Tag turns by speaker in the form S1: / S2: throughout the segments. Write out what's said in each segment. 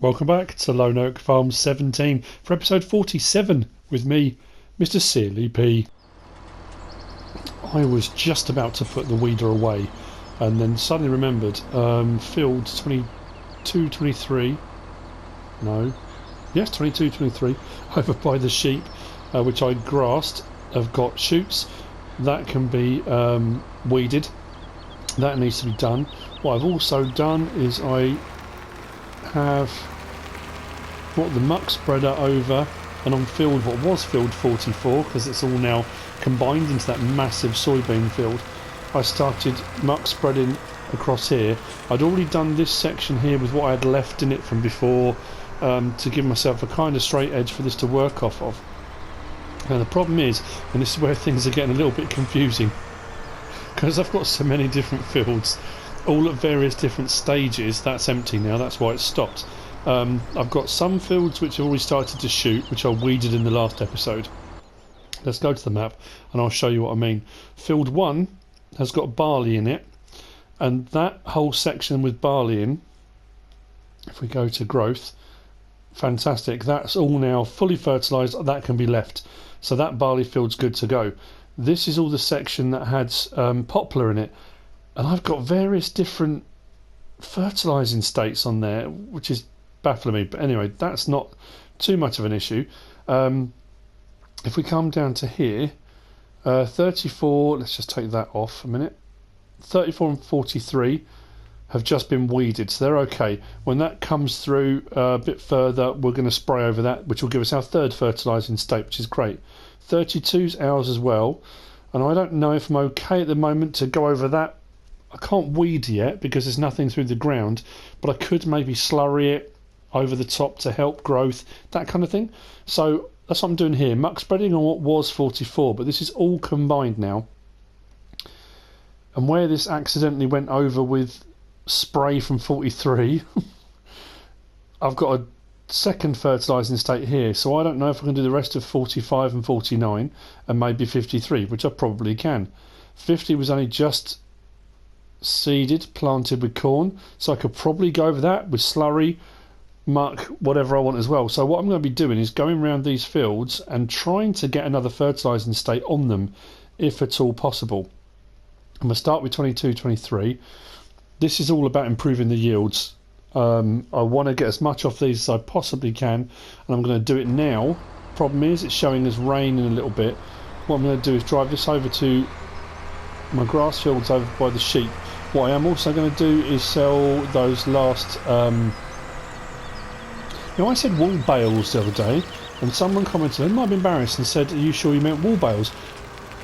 S1: Welcome back to Lone Oak Farm 17 for episode 47 with me, MrSealyp. I was just about to put the weeder away and then suddenly remembered field 22, 23, no, yes 22, 23 over by the sheep which I grassed have got shoots that can be weeded. That needs to be done. What I've also done is I have brought the muck spreader over and on field what was field 44, because it's all now combined into that massive soybean field. I started muck spreading across here. I'd already done this section here with what I had left in it from before to give myself a kind of straight edge for this to work off of. Now the problem is, and this is where things are getting a little bit confusing, because I've got so many different fields all at various different stages. That's empty now, that's why it stopped. I've got some fields which have already started to shoot, which I weeded in the last episode. Let's go to the map and I'll show you what I mean. Field 1 has got barley in it, and that whole section with barley in, if we go to growth, fantastic, that's all now fully fertilised, that can be left, so that barley field's good to go. This is all the section that had poplar in it, and I've got various different fertilising states on there, which is baffling me, but anyway, that's not too much of an issue. If we come down to here, 34, let's just take that off a minute, 34 and 43 have just been weeded, so they're okay. When that comes through a bit further, we're going to spray over that, which will give us our third fertilising state, which is great. 32's ours as well, and I don't know if I'm okay at the moment to go over that. I can't weed yet because there's nothing through the ground, but I could maybe slurry it over the top to help growth, that kind of thing. So that's what I'm doing here, muck spreading on what was 44, but this is all combined now. And where this accidentally went over with spray from 43, I've got a second fertilising state here, so I don't know if I can do the rest of 45 and 49 and maybe 53, which I probably can. 50 was only just seeded, planted with corn, so I could probably go over that with slurry, muck, whatever I want as well. So what I'm going to be doing is going around these fields and trying to get another fertilising state on them if at all possible. I'm going to start with 22, 23. This is all about improving the yields. I want to get as much off these as I possibly can, and I'm going to do it now. Problem is it's showing us rain in a little bit. What I'm going to do is drive this over to my grass fields over by the sheep. What I am also going to do is sell those last I said wool bales the other day, and someone commented, it might be embarrassed, and said, are you sure you meant wool bales?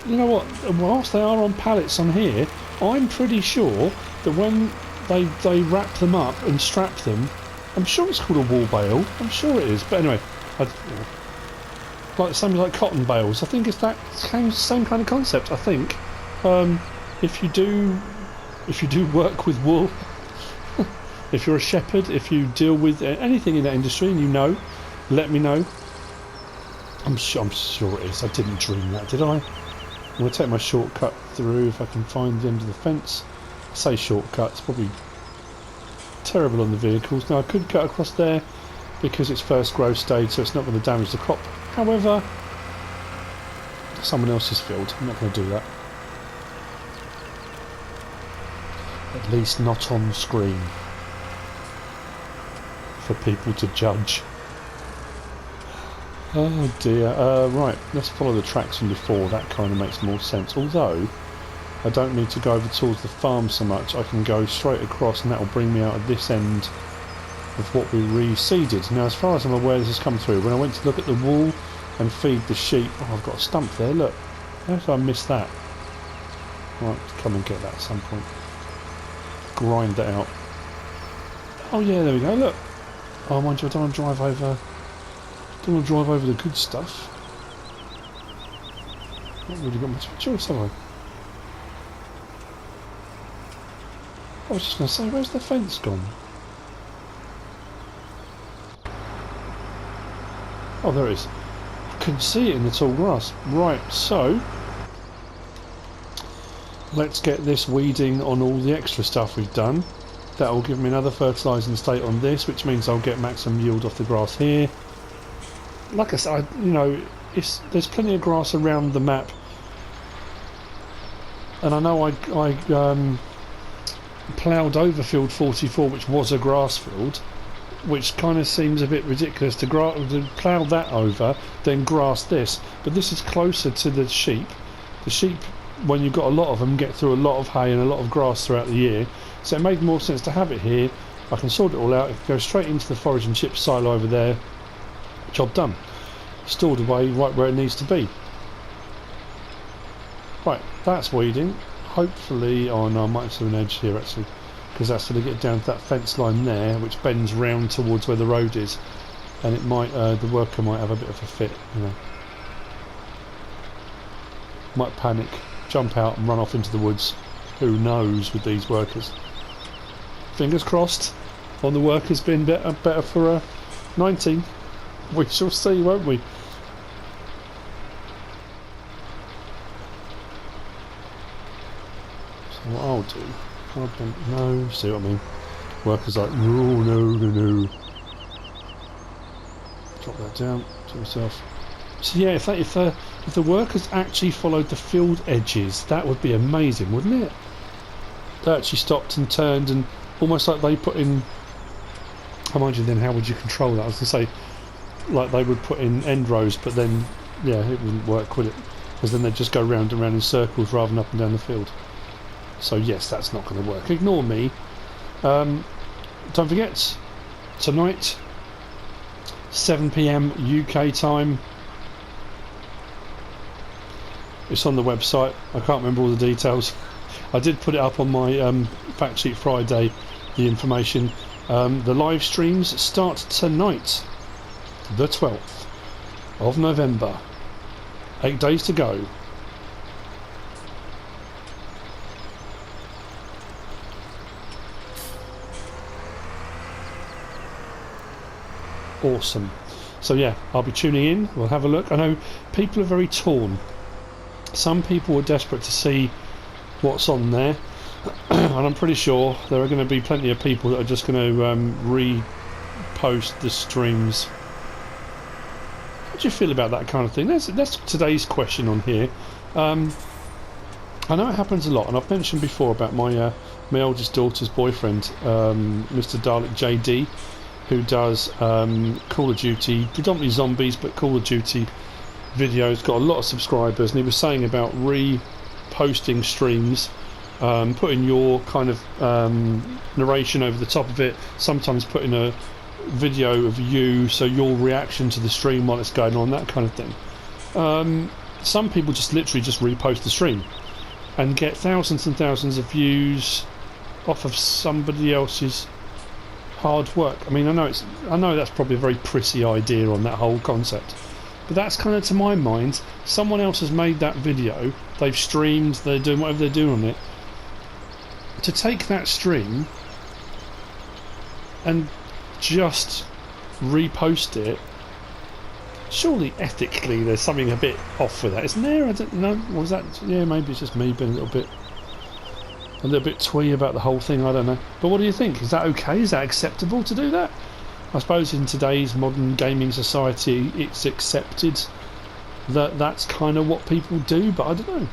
S1: You know what, whilst they are on pallets on here, I'm pretty sure that when they wrap them up and strap them, I'm sure it's called a wool bale, I'm sure it is, but anyway, like something like cotton bales, I think it's that same kind of concept. I think if you do work with wool, if you're a shepherd, if you deal with anything in that industry and you know, let me know. I'm sure it is. I didn't dream that, did I? I'm going to take my shortcut through if I can find the end of the fence. I say shortcut, it's probably terrible on the vehicles. Now I could cut across there because it's first growth stage, so it's not going to damage the crop. However, someone else's field, I'm not going to do that. At least not on the screen for people to judge. Oh dear. Right, let's follow the tracks from before, that kind of makes more sense. Although I don't need to go over towards the farm so much, I can go straight across and that will bring me out of this end of what we reseeded. Now as far as I'm aware, this has come through. When I went to look at the wool and feed the sheep, oh, I've got a stump there, look. How did I miss that? Right, come and get that at some point. Grind that out. Oh yeah, there we go, look. Oh mind you, I don't want to drive over the good stuff. Not really got much of a choice, have I? I was just going to say, where's the fence gone? Oh, there it is. I couldn't see it in the tall grass. Right, so let's get this weeding on all the extra stuff we've done. That will give me another fertilising state on this, which means I'll get maximum yield off the grass here. Like I said, you know, there's plenty of grass around the map, and I know I ploughed over field 44, which was a grass field, which kind of seems a bit ridiculous to plough that over, then grass this. But this is closer to the sheep. The sheep, when you've got a lot of them, get through a lot of hay and a lot of grass throughout the year. So it made more sense to have it here. I can sort it all out. It can go straight into the forage and chip silo over there. Job done. Stored away right where it needs to be. Right, that's weeding. Hopefully, oh no, I might have an edge here actually, because that's going to get down to that fence line there, which bends round towards where the road is, and it might, the worker might have a bit of a fit, you know. Might panic, jump out and run off into the woods. Who knows with these workers? Fingers crossed on the workers being better for 19. We shall see, won't we? So what I'll do, no, see what I mean? Workers like, no. Drop that down to myself. So yeah, if the workers actually followed the field edges, that would be amazing, wouldn't it? They actually stopped and turned, and almost like they put in. I mind you, then how would you control that? I was going to say, like they would put in end rows, but then yeah, it wouldn't work, would it? Because then they'd just go round and round in circles rather than up and down the field. So yes, that's not going to work. Ignore me. Don't forget, tonight, 7 PM UK time. It's on the website. I can't remember all the details. I did put it up on my Fact Sheet Friday, the information. The live streams start tonight, the 12th of November. 8 days to go. Awesome. So yeah, I'll be tuning in. We'll have a look. I know people are very torn. Some people are desperate to see what's on there, and I'm pretty sure there are going to be plenty of people that are just going to repost the streams. How do you feel about that kind of thing? That's today's question on here. I know it happens a lot, and I've mentioned before about my my oldest daughter's boyfriend, Mr. Dalek JD, who does Call of Duty, predominantly zombies, but Call of Duty videos, got a lot of subscribers, and he was saying about reposting streams, putting your kind of narration over the top of it, sometimes putting a video of you, so your reaction to the stream while it's going on, that kind of thing. Some people just literally just repost the stream and get thousands and thousands of views off of somebody else's hard work. I mean, I know that's probably a very prissy idea on that whole concept, but that's kind of, to my mind, someone else has made that video, they've streamed, they're doing whatever they're doing on it. To take that stream and just repost it, surely ethically there's something a bit off with that, isn't there? I don't know. Was that? Yeah, maybe it's just me being a little bit twee about the whole thing. I don't know. But what do you think? Is that okay? Is that acceptable to do that? I suppose in today's modern gaming society, it's accepted that that's kind of what people do. But I don't know.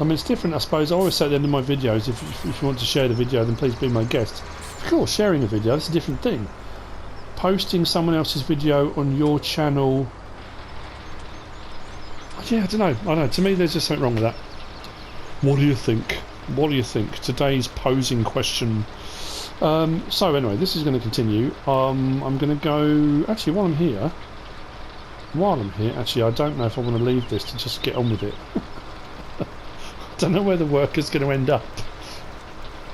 S1: I mean, it's different, I suppose. I always say at the end of my videos, if you want to share the video, then please be my guest. Of course, sharing a video, that's a different thing. Posting someone else's video on your channel, yeah, I don't know. To me, there's just something wrong with that. What do you think? What do you think? Today's posing question. So anyway, this is going to continue. I'm going to go... Actually, while I'm here, actually, I don't know if I want to leave this to just get on with it. I don't know where the worker's going to end up.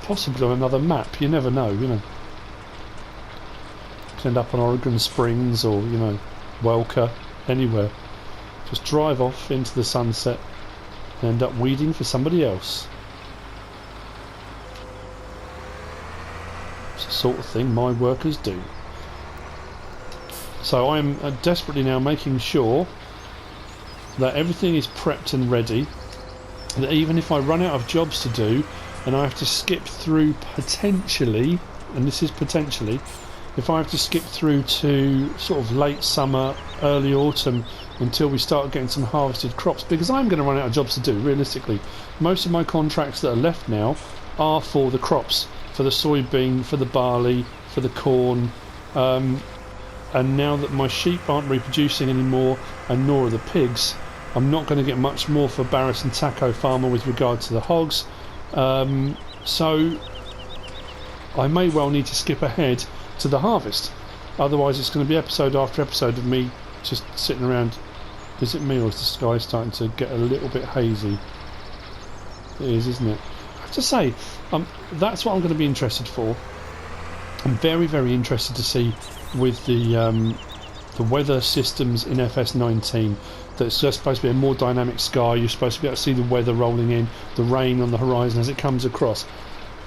S1: Possibly on another map. You never know, you know. Could end up on Oregon Springs or, you know, Welker, anywhere. Just drive off into the sunset and end up weeding for somebody else. It's the sort of thing my workers do. So I'm desperately now making sure that everything is prepped and ready that even if I run out of jobs to do and I have to skip through potentially, and this is potentially, if I have to skip through to sort of late summer, early autumn until we start getting some harvested crops, because I'm going to run out of jobs to do, realistically. Most of my contracts that are left now are for the crops, for the soybean, for the barley, for the corn, and now that my sheep aren't reproducing anymore and nor are the pigs, I'm not going to get much more for Barris and Taco Farmer with regard to the hogs, so I may well need to skip ahead to the harvest. Otherwise it's going to be episode after episode of me just sitting around. Is it me or is the sky starting to get a little bit hazy? It is, isn't it? I have to say, that's what I'm going to be interested for. I'm very, very interested to see with the weather systems in FS19 that it's just supposed to be a more dynamic sky. You're supposed to be able to see the weather rolling in, the rain on the horizon as it comes across.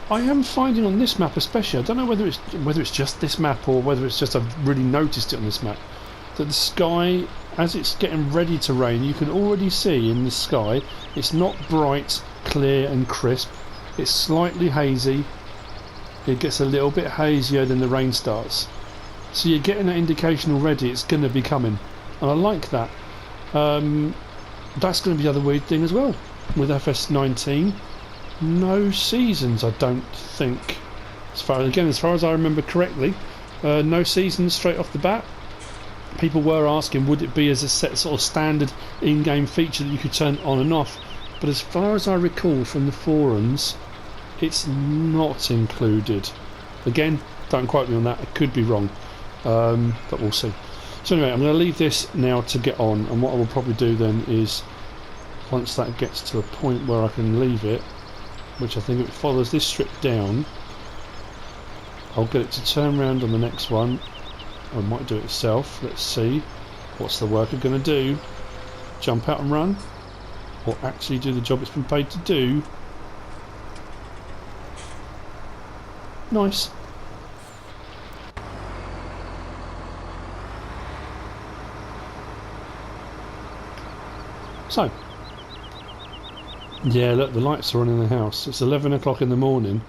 S1: I am finding on this map especially, I don't know whether it's just this map or whether it's just I've really noticed it on this map, that the sky, as it's getting ready to rain, you can already see in the sky it's not bright, clear and crisp. It's slightly hazy. It gets a little bit hazier than the rain starts. So you're getting that indication already it's going to be coming. And I like that. That's going to be the other weird thing as well with FS19. No seasons, I don't think. As far as I remember correctly, no seasons straight off the bat. People were asking would it be as a set sort of standard in-game feature that you could turn on and off, but as far as I recall from the forums, it's not included. Again, don't quote me on that, I could be wrong, but we'll see. So anyway, I'm going to leave this now to get on, and what I will probably do then is, once that gets to a point where I can leave it, which I think if it follows this strip down, I'll get it to turn around on the next one. I might do it itself. Let's see. What's the worker going to do? Jump out and run? Or actually do the job it's been paid to do? Nice. So, yeah, look, the lights are on in the house. It's 11 o'clock in the morning.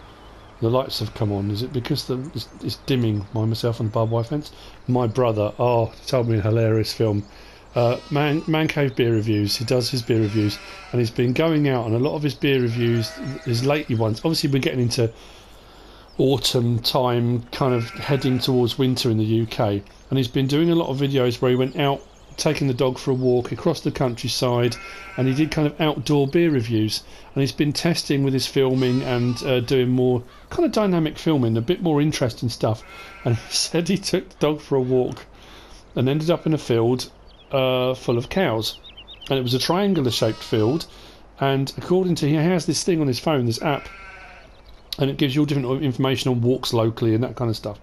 S1: The lights have come on. Is it because it's dimming by myself on the barbed wire fence? My brother, told me a hilarious film. Man Cave Beer Reviews. He does his beer reviews, and he's been going out on a lot of his beer reviews, his lately ones. Obviously, we're getting into autumn time, kind of heading towards winter in the UK, and he's been doing a lot of videos where he went out taking the dog for a walk across the countryside, and he did kind of outdoor beer reviews, and he's been testing with his filming and doing more kind of dynamic filming, a bit more interesting stuff. And he said he took the dog for a walk and ended up in a field full of cows, and it was a triangular shaped field, and according to, he has this thing on his phone, this app, and it gives you all different information on walks locally and that kind of stuff.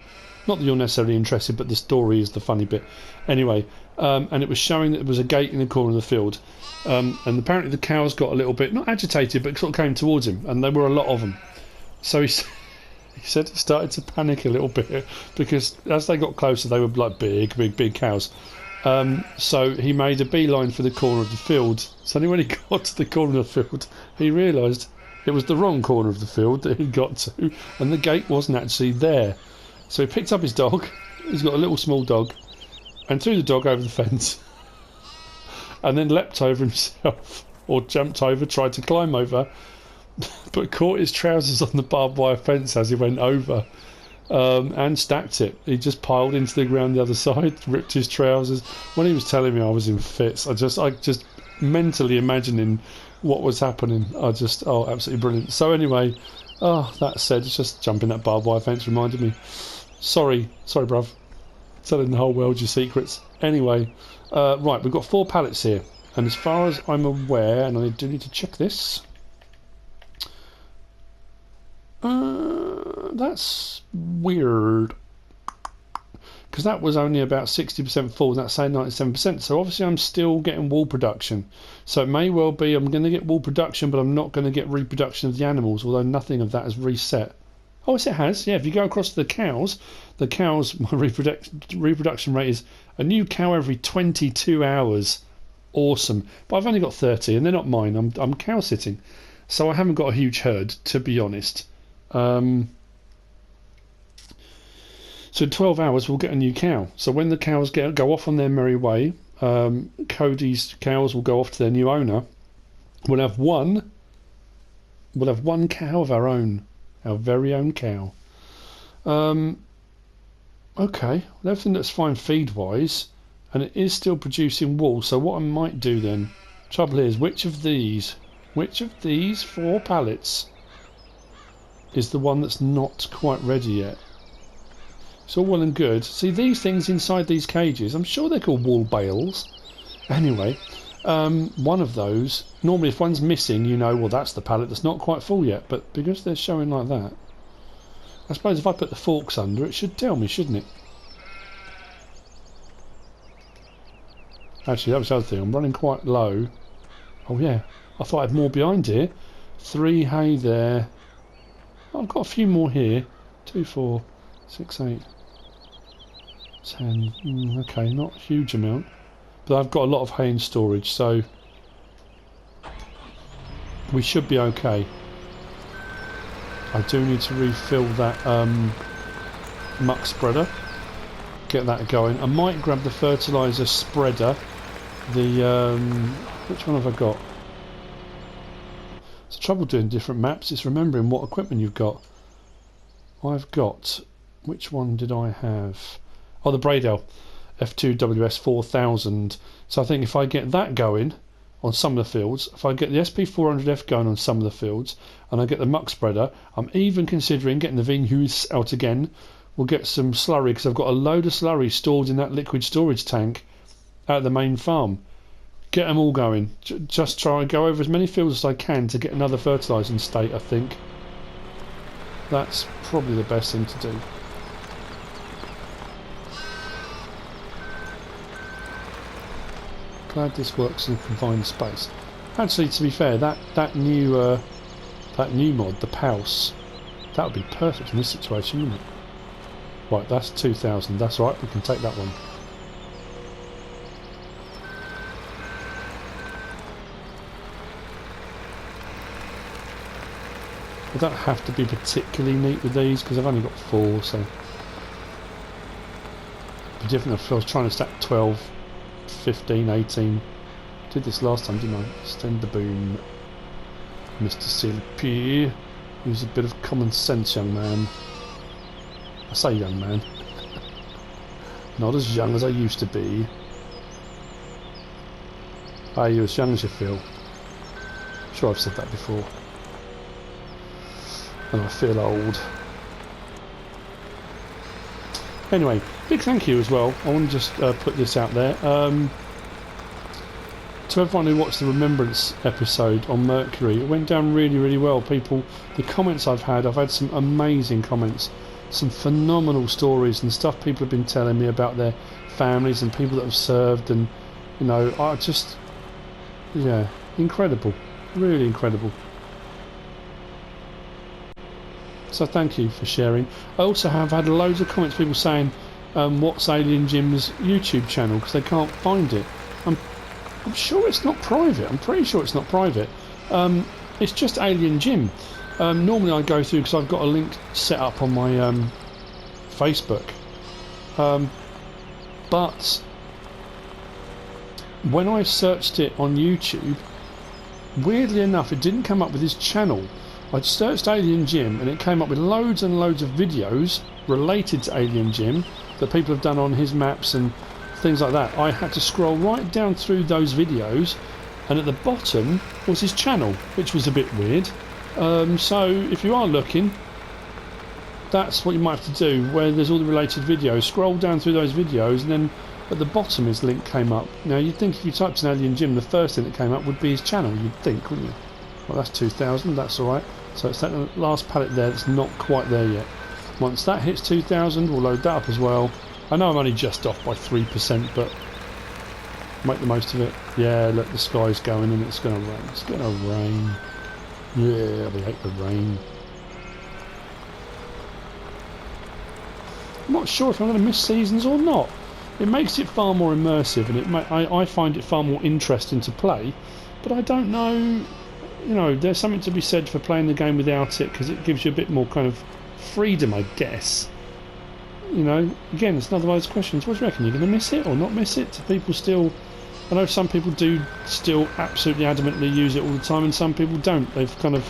S1: Not that you're necessarily interested, but the story is the funny bit. Anyway, and it was showing that there was a gate in the corner of the field, and apparently the cows got a little bit, not agitated, but sort of came towards him, and there were a lot of them. So he said he started to panic a little bit, because as they got closer they were like big cows. So he made a beeline for the corner of the field. So when he got to the corner of the field, he realised it was the wrong corner of the field that he'd got to, and the gate wasn't actually there. So he picked up his dog, he's got a little small dog, and threw the dog over the fence, and then leapt over himself, or jumped over, tried to climb over, but caught his trousers on the barbed wire fence as he went over, and stacked it. He just piled into the ground the other side, ripped his trousers. When he was telling me, I was in fits. I just mentally imagining what was happening. Absolutely brilliant. So anyway, that said, it's just jumping that barbed wire fence reminded me. Sorry bruv, telling the whole world your secrets. Anyway, right, we've got 4 pallets here, and as far as I'm aware, and I do need to check this, that's weird, because that was only about 60% full, and that's saying 97%, so obviously I'm still getting wool production. So it may well be I'm going to get wool production, but I'm not going to get reproduction of the animals, although nothing of that is reset. Oh, yes, it has. Yeah, if you go across to the cows, my reproduction rate is a new cow every 22 hours. awesome. But I've only got 30 and they're not mine. I'm cow sitting. So I haven't got a huge herd, to be honest. So in 12 hours we'll get a new cow. So when the cows go off on their merry way, Cody's cows will go off to their new owner. We'll have one cow of our own, our very own cow. Okay, well, everything that's fine feed wise, and it is still producing wool. So what I might do then, trouble here is which of these 4 pallets is the one that's not quite ready yet. It's all well and good. See these things inside these cages, I'm sure they're called wool bales. Anyway, one of those, normally if one's missing, you know, well that's the pallet that's not quite full yet, but because they're showing like that, I suppose if I put the forks under, it should tell me, shouldn't it? Actually, that was the other thing, I'm running quite low. Oh yeah, I thought I had more behind here. 3 hay there. Oh, I've got a few more here. 2, 4, 6, 8, 10. Okay, not a huge amount. But I've got a lot of hay in storage, so we should be okay. I do need to refill that muck spreader. Get that going. I might grab the fertiliser spreader. The which one have I got? It's trouble doing different maps. It's remembering what equipment you've got. I've got, which one did I have? Oh, the Braidell F2WS 4000. So I think if I get that going on some of the fields, if I get the SP400F going on some of the fields, and I get the muck spreader, I'm even considering getting the Vinhus out again. We'll get some slurry, because I've got a load of slurry stored in that liquid storage tank at the main farm. Get them all going. Just try and go over as many fields as I can to get another fertilising state, I think. That's probably the best thing to do. Glad this works in confined space. Actually, to be fair, that new mod, the Pulse, that would be perfect in this situation, wouldn't it? Right, that's 2,000. That's right. We can take that one. I don't have to be particularly neat with these because I've only got 4, so it'd be different if I was trying to stack 12, 15, 18. Did this last time, didn't I? Extend the boom. MrSealyp. Use a bit of common sense, young man. I say young man. Not as young as I used to be. Are you as young as you feel? I'm sure I've said that before. And I feel old. Anyway, big thank you as well. I want to just put this out there. To everyone who watched the Remembrance episode on Mercury, it went down really, really well. People, the comments I've had some amazing comments, some phenomenal stories and stuff people have been telling me about their families and people that have served, and you know, I just, yeah, incredible, really incredible. So thank you for sharing. I also have had loads of comments, people saying what's Alien Jim's YouTube channel, because they can't find it. I'm sure it's not private. I'm pretty sure it's not private. It's just Alien Jim. Normally I go through, because I've got a link set up on my Facebook. But when I searched it on YouTube, weirdly enough, it didn't come up with his channel. I searched Alien Jim and it came up with loads and loads of videos related to Alien Jim that people have done on his maps and things like that. I had to scroll right down through those videos, and at the bottom was his channel, which was a bit weird. So if you are looking, that's what you might have to do, where there's all the related videos. Scroll down through those videos, and then at the bottom his link came up. Now you'd think if you typed in Alien Jim, the first thing that came up would be his channel, you'd think, wouldn't you? Well, that's 2,000, that's alright. So it's that last pallet there that's not quite there yet. Once that hits 2,000, we'll load that up as well. I know I'm only just off by 3%, but make the most of it. Yeah, look, the sky's going and it's going to rain. It's going to rain. Yeah, we hate the rain. I'm not sure if I'm going to miss seasons or not. it makes it far more immersive, and I find it far more interesting to play. But I don't know, you know, there's something to be said for playing the game without it, because it gives you a bit more kind of freedom, I guess. You know, again, it's another one of those questions. What do you reckon? You're going to miss it or not miss it? Do people still... I know some people do still absolutely adamantly use it all the time, and some people don't. They've kind of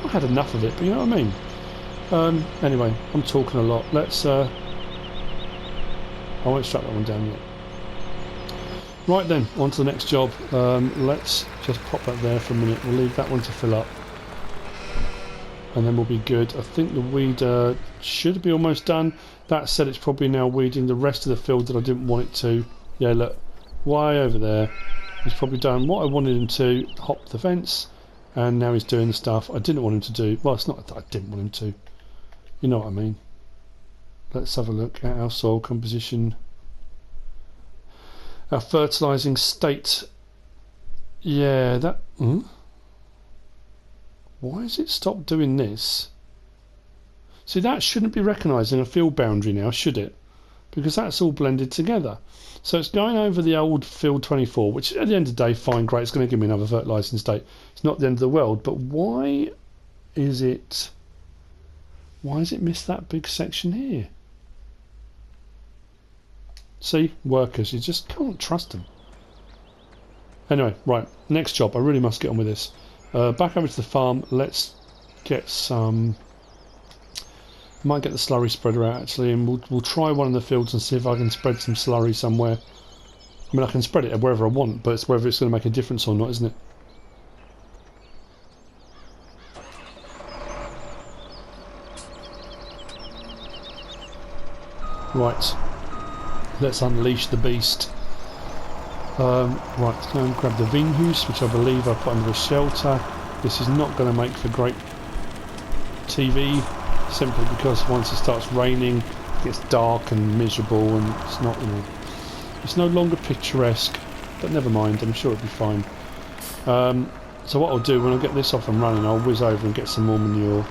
S1: had enough of it, but you know what I mean? Anyway, I'm talking a lot. Let's... I won't strap that one down yet. Right then, on to the next job. Let's just pop that there for a minute. We'll leave that one to fill up. And then we'll be good. I think the weeder should be almost done. That said, it's probably now weeding the rest of the field that I didn't want it to. Yeah, look. Way over there. He's probably done what I wanted him to. Hop the fence. And now he's doing the stuff I didn't want him to do. Well, it's not that I didn't want him to. You know what I mean. Let's have a look at our soil composition. Our fertilising state. Yeah, that... Why has it stopped doing this? See, that shouldn't be recognising a field boundary now, should it? Because that's all blended together. So it's going over the old field 24, which at the end of the day, fine, great, it's going to give me another fertilising state. It's not the end of the world, but why is it... Why has it missed that big section here? See, workers, you just can't trust them. Anyway, right, next job. I really must get on with this. Back over to the farm. Let's get some... Might get the slurry spreader out actually, and we'll try one in the fields and see if I can spread some slurry somewhere. I mean, I can spread it wherever I want, but it's whether it's going to make a difference or not, isn't it? Right, let's unleash the beast. Right, let's go and grab the Vinhus, which I believe I put under a shelter. This is not going to make for great TV, simply because once it starts raining, it gets dark and miserable, and it's not, you know, it's no longer picturesque. But never mind, I'm sure it'll be fine. So what I'll do when I get this off and running, I'll whiz over and get some more manure.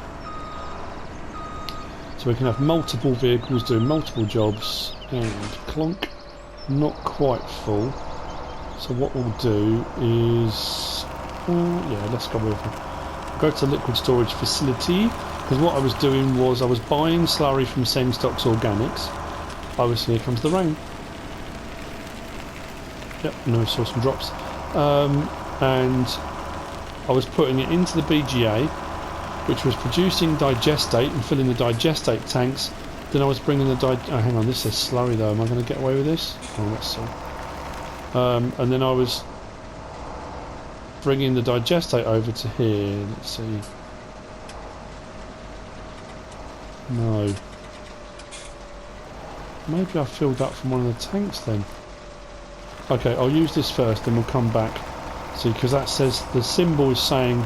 S1: So we can have multiple vehicles doing multiple jobs. And clonk, not quite full. So what we'll do is, yeah, let's go with it. Go to liquid storage facility, because what I was doing was I was buying slurry from Same Stocks Organics. Obviously, here comes the rain. Yep, no, saw some drops. And I was putting it into the BGA, which was producing digestate and filling the digestate tanks. Then I was bringing the oh, hang on, this says slurry though. Am I going to get away with this? Oh, let's see. And then I was bringing the digestate over to here. Let's see. No. Maybe I filled that from one of the tanks then. Okay, I'll use this first, then we'll come back. See, because that says the symbol is saying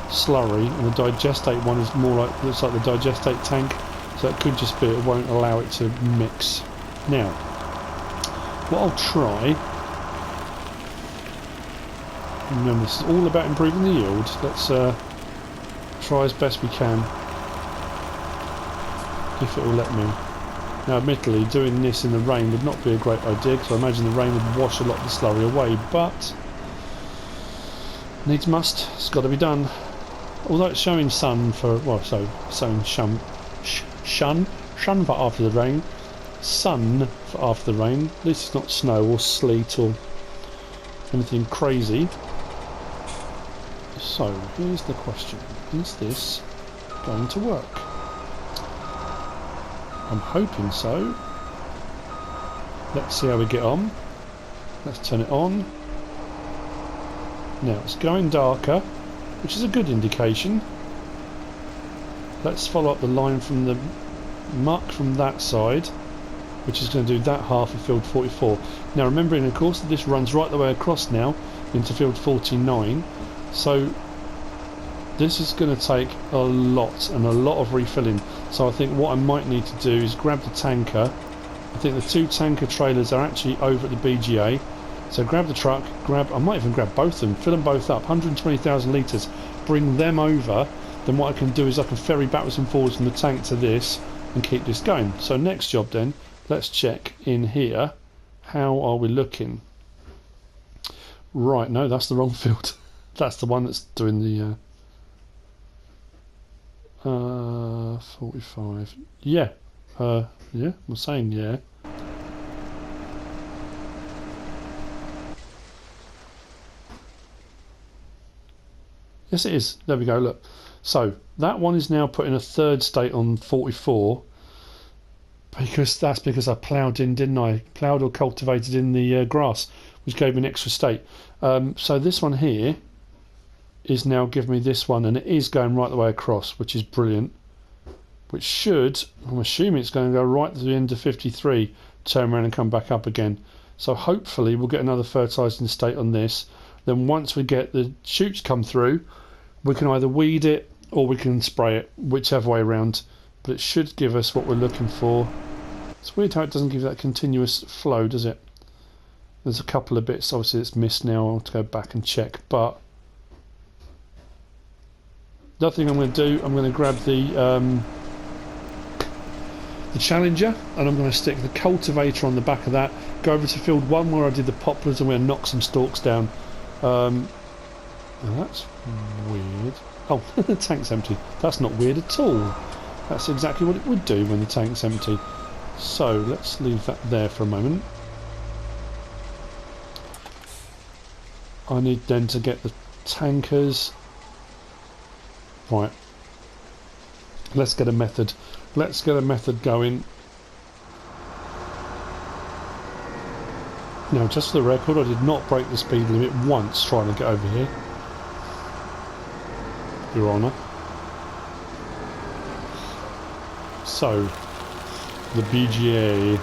S1: slurry, and the digestate one is more like, looks like the digestate tank, so it could just be it won't allow it to mix. Now, what I'll try, remember this is all about improving the yield. Let's try as best we can, if it will let me. Now admittedly, doing this in the rain would not be a great idea, because I imagine the rain would wash a lot of the slurry away, but needs must, it's got to be done. Although it's showing sun for, well, so showing shun for after the rain, sun for after the rain. At least it's not snow or sleet or anything crazy. So here's the question: is this going to work? I'm hoping so. Let's see how we get on. Let's turn it on. Now it's going darker, which is a good indication. Let's follow up the line from the muck from that side, which is going to do that half of field 44. Now remembering of course that this runs right the way across now into field 49, so this is going to take a lot and a lot of refilling. So I think what I might need to do is grab the tanker. I think the two tanker trailers are actually over at the BGA. So grab the truck, I might even grab both of them, fill them both up, 120,000 litres, bring them over. Then what I can do is I can ferry backwards and forwards from the tank to this and keep this going. So next job then, let's check in here How are we looking? Right, no, that's the wrong field. That's the one that's doing the 45. Yeah. Yeah, I'm saying yeah. Yes, it is. There we go, look. So, that one is now put in a third state on 44. Because I ploughed in, didn't I? Ploughed or cultivated in the grass, which gave me an extra state. So this one here is now giving me this one, and it is going right the way across, which is brilliant. Which should, I'm assuming it's going to go right to the end of 53, turn around and come back up again. So hopefully we'll get another fertilising state on this. Then once we get the shoots come through, we can either weed it or we can spray it, whichever way around. But it should give us what we're looking for. It's weird how it doesn't give that continuous flow, does it? There's a couple of bits, obviously it's missed now. I'll have to go back and check. But the other thing I'm going to do, I'm going to grab the Challenger, and I'm going to stick the cultivator on the back of that. Go over to field 1 where I did the poplars, and we're going to knock some stalks down. Now that's weird. Oh, the tank's empty. That's not weird at all. That's exactly what it would do when the tank's empty. So let's leave that there for a moment. I need then to get the tankers. Right. Let's get a method. Let's get a method going. Now, just for the record, I did not break the speed limit once trying to get over here, Your Honour. So, the BGA.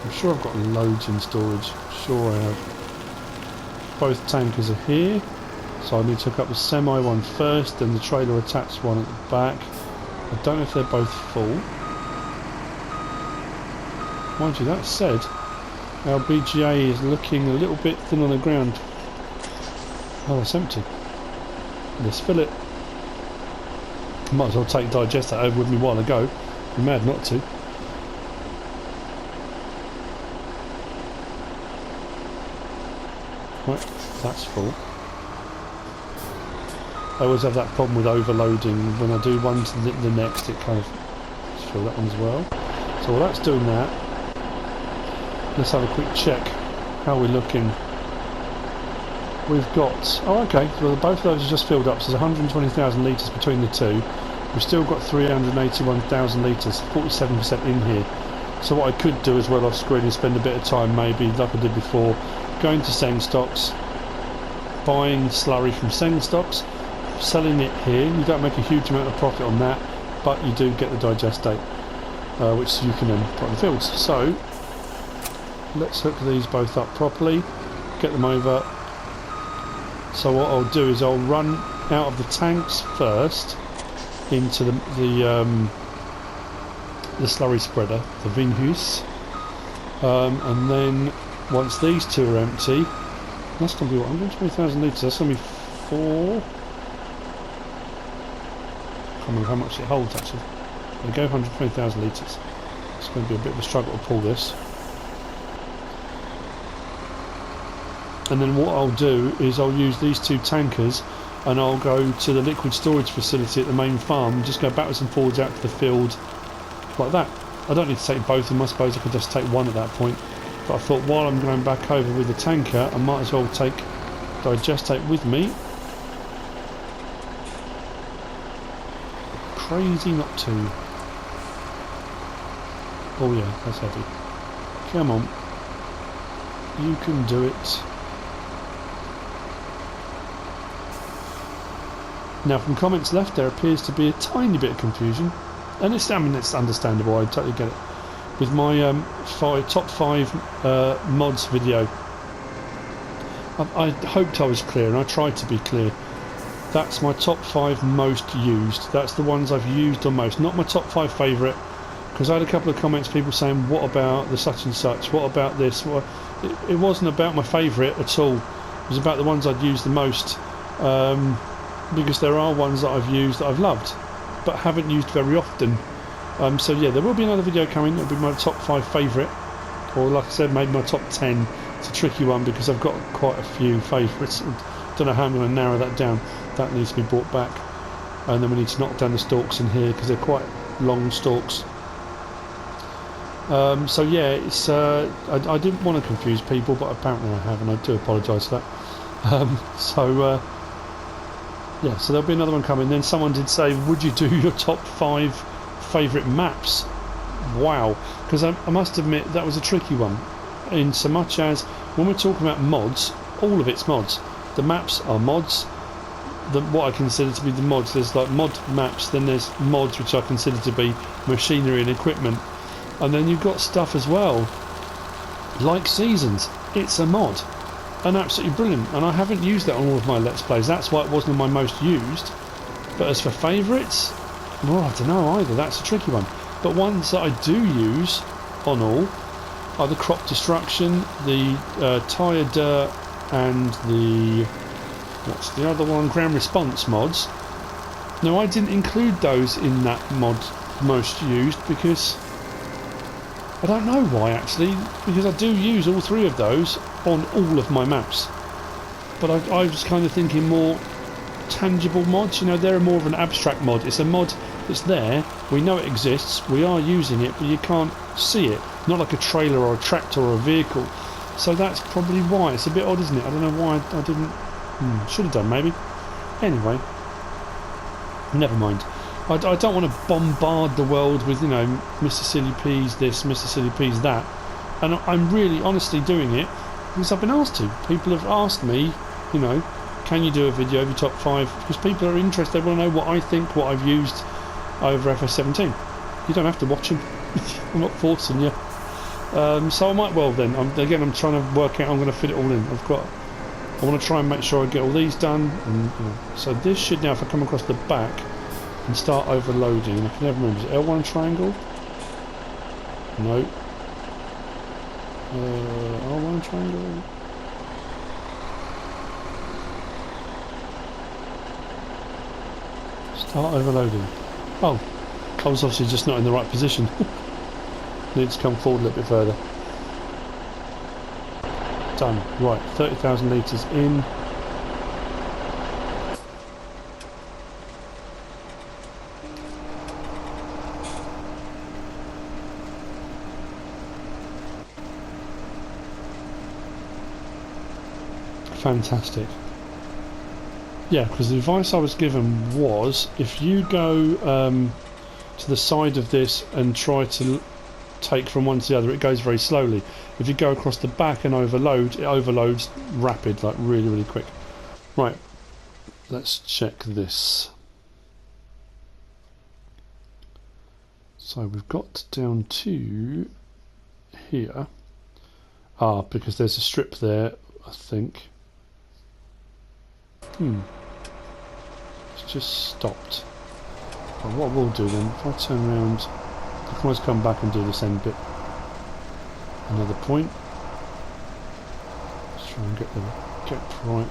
S1: I'm sure I've got loads in storage. Sure I have. Both tankers are here. So I need to hook up the semi one first, then the trailer attached one at the back. I don't know if they're both full. Mind you, that said, our BGA is looking a little bit thin on the ground. Oh, it's empty. Let's fill it. Might as well take digest that over with me while I go. Be mad not to. Right, that's full. I always have that problem with overloading. When I do one to the next, it kind of... Let's fill that one as well. So while that's doing that, let's have a quick check how we're looking. We've got... Oh, okay. Well, both of those are just filled up. So there's 120,000 litres between the two. We've still got 381,000 litres, 47% in here. So what I could do as well off screen is spend a bit of time, maybe, like I did before, going to stalks, buying slurry from stalks, selling it here. You don't make a huge amount of profit on that, but you do get the digest date, which you can then put on the fields. So let's hook these both up properly, get them over. So what I'll do is I'll run out of the tanks first into the slurry spreader, the Vinhus, and then once these two are empty, that's going to be what, 120,000 litres. That's going to be 4. I can't remember how much it holds actually. There we go, 120,000 litres. It's going to be a bit of a struggle to pull this. And then what I'll do is I'll use these two tankers and I'll go to the liquid storage facility at the main farm and just go backwards and forwards out to the field like that. I don't need to take both of them. I suppose I could just take one at that point. But I thought while I'm going back over with the tanker, I might as well take digestate with me. Crazy not to. Oh yeah, that's heavy. Come on. You can do it. Now from comments left there appears to be a tiny bit of confusion. And it's understandable, I totally get it. With my top 5 mods video. I hoped I was clear, and I tried to be clear. That's my top 5 most used. That's the ones I've used the most. Not my top 5 favourite. Because I had a couple of comments, people saying, what about the such and such? What about this? Well, it wasn't about my favourite at all. It was about the ones I'd used the most. Because there are ones that I've used that I've loved, but haven't used very often. So yeah, there will be another video coming. It'll be my top 5 favourite. or like I said, maybe my top 10. It's a tricky one because I've got quite a few favourites. Don't know how I'm going to narrow that down. That needs to be brought back, and then we need to knock down the stalks in here because they're quite long stalks. So yeah, it's I didn't want to confuse people, but apparently I have, and I do apologise for that. Yeah, so there'll be another one coming. Then someone did say, would you do your top 5 favourite maps? Wow, because I must admit that was a tricky one, in so much as when we're talking about mods, all of it's mods. The maps are mods. What I consider to be the mods, there's like mod maps, then there's mods which I consider to be machinery and equipment, and then you've got stuff as well like seasons. It's a mod, and absolutely brilliant, and I haven't used that on all of my Let's Plays. That's why it wasn't my most used. But as for favourites, well, I don't know either. That's a tricky one. But ones that I do use on all are the crop destruction, the tyre dirt, and the, what's the other one, ground response mods. Now I didn't include those in that mod most used because I don't know why actually, because I do use all 3 of those on all of my maps. But I was kind of thinking more tangible mods, you know, they're more of an abstract mod. It's a mod that's there, we know it exists, we are using it, but you can't see it. Not like a trailer or a tractor or a vehicle. So that's probably why. It's a bit odd, isn't it? I don't know why I didn't... should have done, maybe. Anyway. Never mind. I don't want to bombard the world with, you know, MrSealyp's this, MrSealyp's that. And I'm really honestly doing it because I've been asked to. People have asked me, you know, can you do a video of your top 5? Because people are interested, they want to know what I think, what I've used over FS17. You don't have to watch them. I'm not forcing you. So I might well then. I'm trying to work out, I'm going to fit it all in. I want to try and make sure I get all these done. And, you know, so this should now, if I come across the back and start overloading, I can never remember, is it L1 triangle? No. L1 triangle? Start overloading. Oh, I was obviously just not in the right position. Need to come forward a little bit further. Done. Right, 30,000 litres in. Fantastic. Yeah, because the advice I was given was if you go to the side of this and try to take from one to the other, it goes very slowly. If you go across the back and overload, it overloads rapid, like really, really quick. Right, let's check this. So we've got down to here. Ah, because there's a strip there, I think. It's just stopped. But what we'll do then, if I turn around, I can always come back and do this end bit. Another point. Let's try and get the gap right.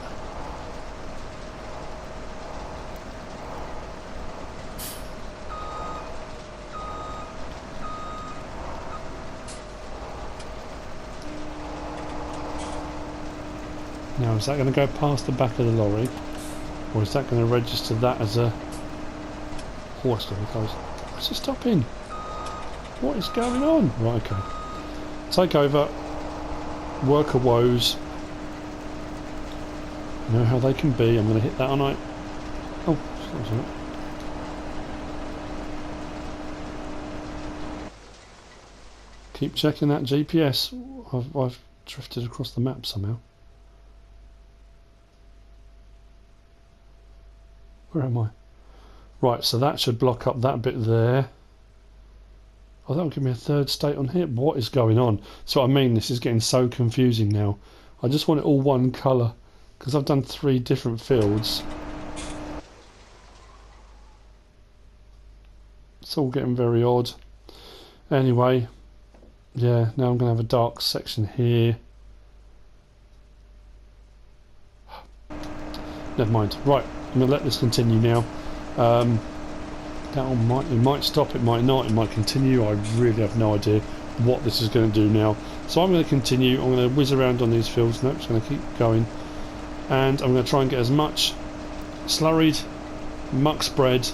S1: Now is that going to go past the back of the lorry, or is that going to register that as a... Oh, it's going to close. What's it stopping? What is going on? Right, okay. Take over. Worker woes. You know how they can be. I'm going to hit that, aren't I? Oh, that was it. Keep checking that GPS. I've drifted across the map somehow. Where am I? Right, so that should block up that bit there. Oh, that'll give me a third state on here. What is going on? So I mean, this is getting so confusing now. I just want it all one colour because I've done 3 different fields. It's all getting very odd. Anyway, yeah, now I'm going to have a dark section here. Never mind. Right, I'm going to let this continue now. It might stop, it might not, it might continue. I really have no idea what this is going to do now. So I'm going to continue. I'm going to whiz around on these fields. No, just going to keep going, and I'm going to try and get as much slurried, muck spread,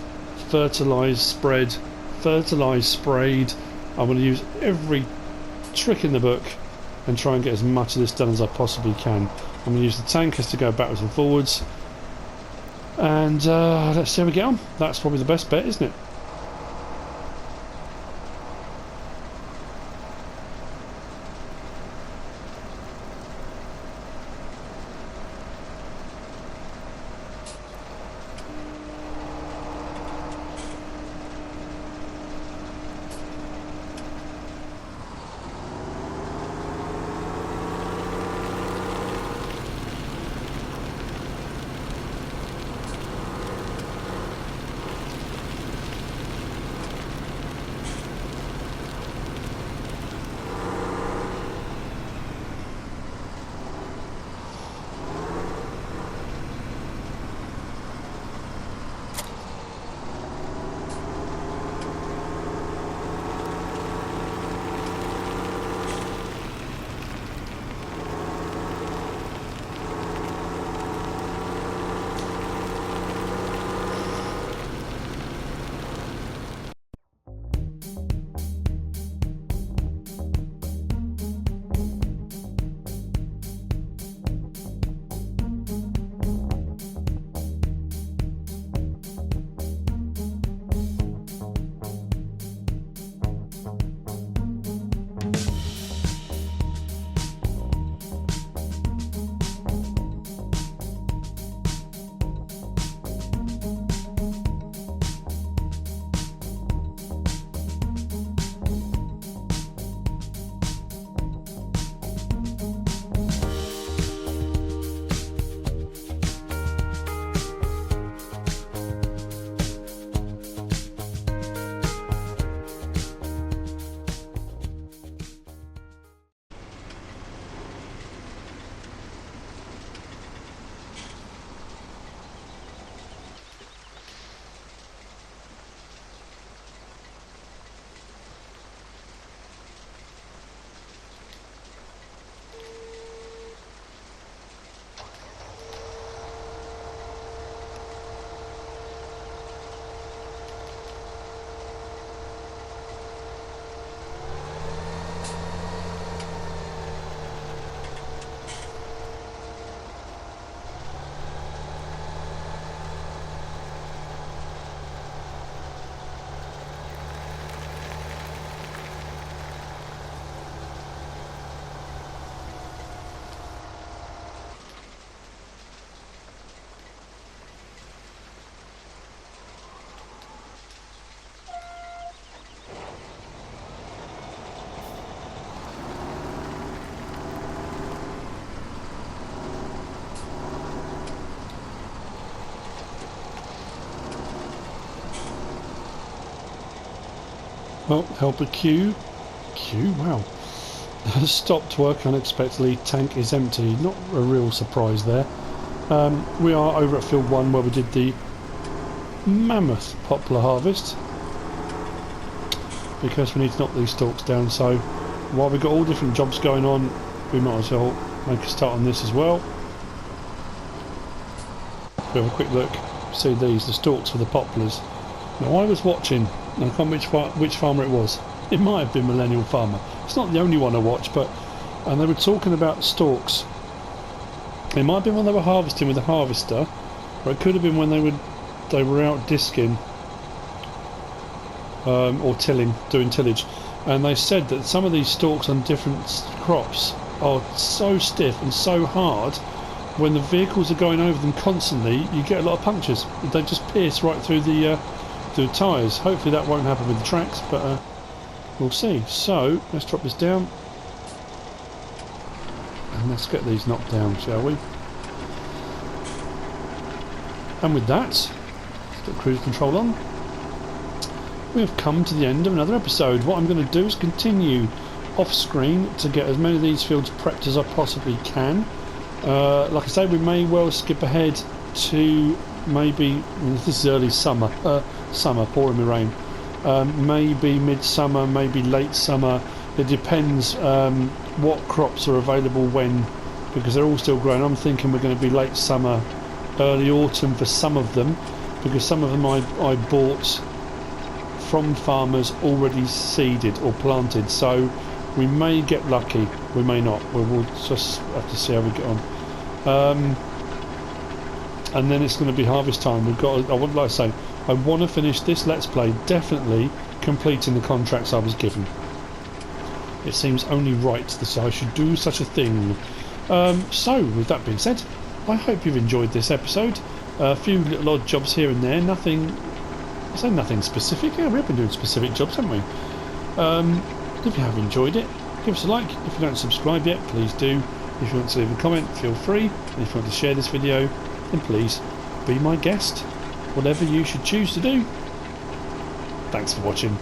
S1: fertilised spread, fertilised sprayed. I'm going to use every trick in the book and try and get as much of this done as I possibly can. I'm going to use the tankers to go backwards and forwards, and let's see how we get on. That's probably the best bet, isn't it? Well, helper Q. Wow. Stopped work unexpectedly. Tank is empty. Not a real surprise there. We are over at field 1 where we did the mammoth poplar harvest, because we need to knock these stalks down. So while we've got all different jobs going on, we might as well make a start on this as well. We have a quick look. See these, the stalks for the poplars. Now I was watching, and I can't remember which farmer it was. It might have been Millennial Farmer. It's not the only one I watched, and they were talking about stalks. It might have been when they were harvesting with a harvester, or it could have been when they were out disking or tilling, doing tillage. And they said that some of these stalks on different crops are so stiff and so hard, when the vehicles are going over them constantly, you get a lot of punctures. They just pierce right through the tyres. Hopefully that won't happen with the tracks, but we'll see. So let's drop this down and let's get these knocked down, shall we? And with that, let's get cruise control on. We have come to the end of another episode. What I'm going to do is continue off screen to get as many of these fields prepped as I possibly can. Like I say, we may well skip ahead to maybe, this is early summer, pouring me rain, maybe midsummer, maybe late summer, it depends what crops are available when, because they're all still growing. I'm thinking we're going to be late summer, early autumn for some of them, because some of them I bought from farmers already seeded or planted, so we may get lucky, we may not. We'll just have to see how we get on. And then it's going to be harvest time. We've got, like I say, I want to finish this Let's Play, definitely completing the contracts I was given. It seems only right that I should do such a thing. So, with that being said, I hope you've enjoyed this episode. A few little odd jobs here and there, nothing, I say nothing specific. Yeah, we've been doing specific jobs, haven't we? If you have enjoyed it, give us a like. If you don't subscribe yet, please do. If you want to leave a comment, feel free. And if you want to share this video, then please be my guest. Whatever you should choose to do. Thanks for watching.